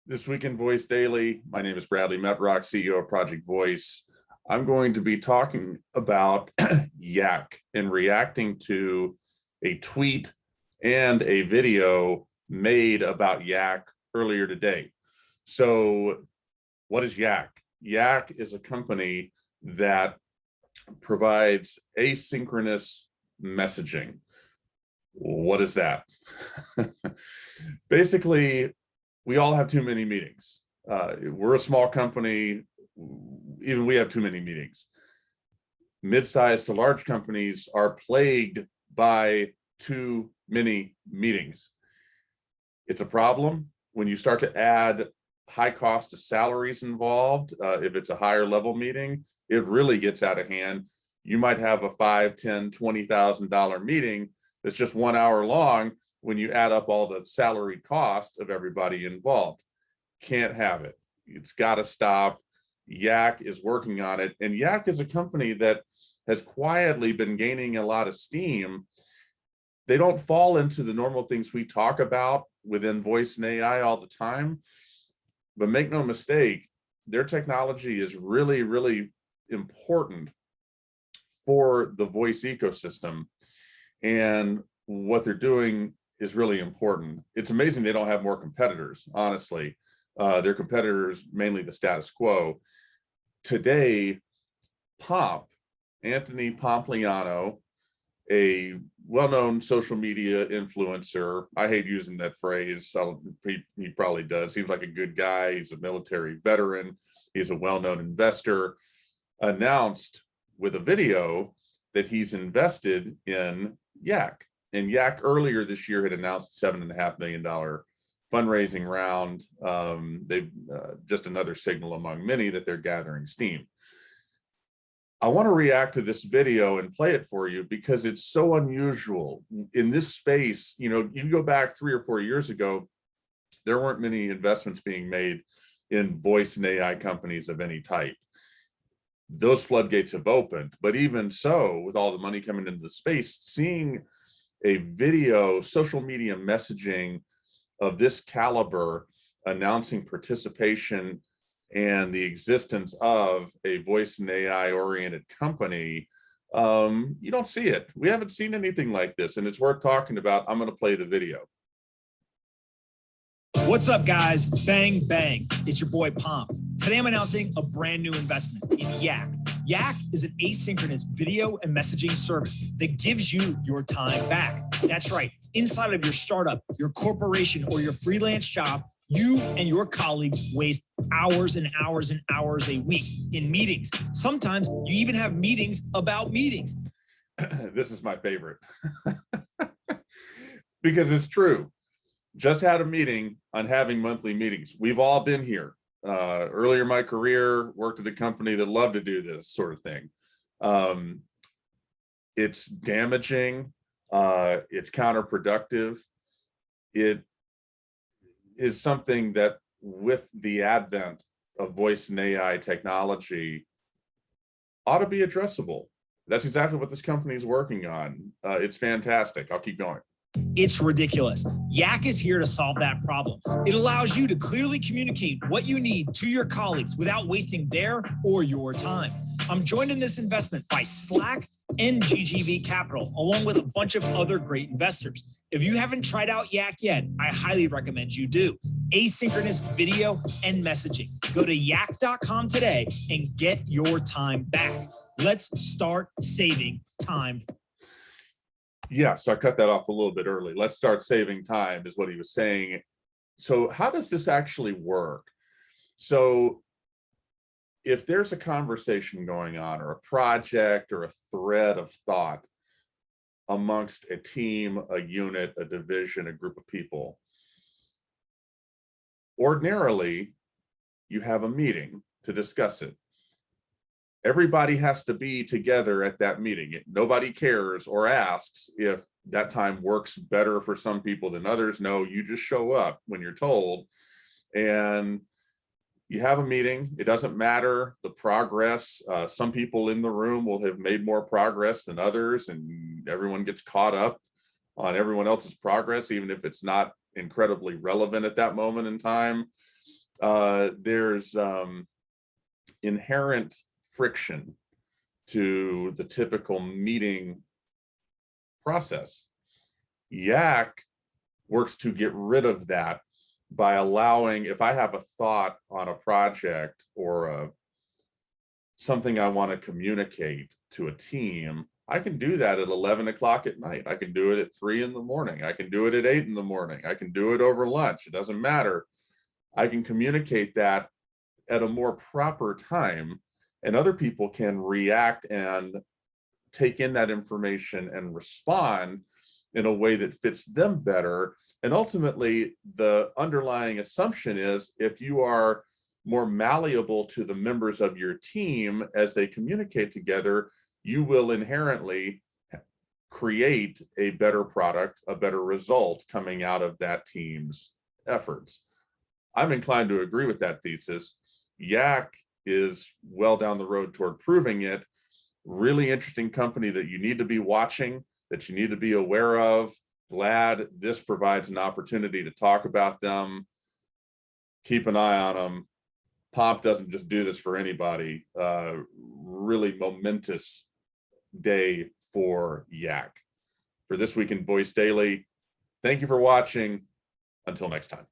This week in Voice Daily, my name is Bradley Metrock, CEO of Project Voice. I'm going to be talking about Yak and reacting to a tweet and a video made about Yak earlier today. So what is Yak? Yak is a company that provides asynchronous messaging. What is that? Basically, we all have too many meetings. We're a small company, even we have too many meetings. Mid-sized to large companies are plagued by too many meetings. It's a problem when you start to add high cost of salaries involved. If it's a higher level meeting, it really gets out of hand. You might have a $5,000, $10,000, $20,000 meeting that's just 1 hour long. When you add up all the salaried cost of everybody involved, can't have it. It's got to stop. Yak is working on it. And Yak is a company that has quietly been gaining a lot of steam. They don't fall into the normal things we talk about within voice and AI all the time, but make no mistake, their technology is really, really important for the voice ecosystem. And what they're doing is really important. It's amazing they don't have more competitors, honestly. Their competitors, mainly the status quo. Today, Pomp, Anthony Pompliano, a well-known social media influencer. I hate using that phrase. He probably does. Seems like a good guy. He's a military veteran. He's a well-known investor. Announced with a video that he's invested in Yak. And Yak earlier this year had announced a $7.5 million fundraising round. They've just another signal among many that they're gathering steam. I want to react to this video and play it for you because it's so unusual in this space. You know, you go back 3 or 4 years ago, there weren't many investments being made in voice and AI companies of any type. Those floodgates have opened, but even so, with all the money coming into the space, seeing a video, social media messaging of this caliber announcing participation and the existence of a voice and AI oriented company, you don't see it. We haven't seen anything like this, and it's worth talking about. I'm going to play the video. What's up, guys? Bang, bang. It's your boy Pomp. Today I'm announcing a brand new investment in Yak. Yak is an asynchronous video and messaging service that gives you your time back. That's right. Inside of your startup, your corporation, or your freelance job, you and your colleagues waste hours and hours and hours a week in meetings. Sometimes you even have meetings about meetings. This is my favorite because it's true. Just had a meeting on having monthly meetings. We've all been here. Earlier in my career, worked at a company that loved to do this sort of thing. It's damaging. It's counterproductive. It is something that with the advent of voice and AI technology ought to be addressable. That's exactly what this company is working on. It's fantastic. I'll keep going. It's ridiculous. Yak is here to solve that problem. It allows you to clearly communicate what you need to your colleagues without wasting their or your time. I'm joined in this investment by Slack and GGV Capital, along with a bunch of other great investors. If you haven't tried out Yak yet, I highly recommend you do. Asynchronous video and messaging. Go to yak.com today and get your time back. Let's start saving time. Yeah, so I cut that off a little bit early. Let's start saving time is what he was saying. So how does this actually work? So if there's a conversation going on or a project or a thread of thought amongst a team, a unit, a division, a group of people, ordinarily you have a meeting to discuss it. Everybody has to be together at that meeting. Nobody cares or asks if that time works better for some people than others. No, you just show up when you're told and you have a meeting. It doesn't matter the progress. Some people in the room will have made more progress than others, and everyone gets caught up on everyone else's progress, even if it's not incredibly relevant at that moment in time. there's inherent friction to the typical meeting process. Yak works to get rid of that by allowing, if I have a thought on a project or something I want to communicate to a team, I can do that at 11 o'clock at night. I can do it at 3 in the morning. I can do it at 8 in the morning. I can do it over lunch. It doesn't matter. I can communicate that at a more proper time, and other people can react and take in that information and respond in a way that fits them better. And ultimately, the underlying assumption is if you are more malleable to the members of your team as they communicate together, you will inherently create a better product, a better result coming out of that team's efforts. I'm inclined to agree with that thesis. Yak is well down the road toward proving it. Really interesting company that you need to be watching, that you need to be aware of. Glad this provides an opportunity to talk about them. Keep an eye on them. Pomp doesn't just do this for anybody. Really momentous day for Yak. For This Week in Voice Daily, thank you for watching. Until next time.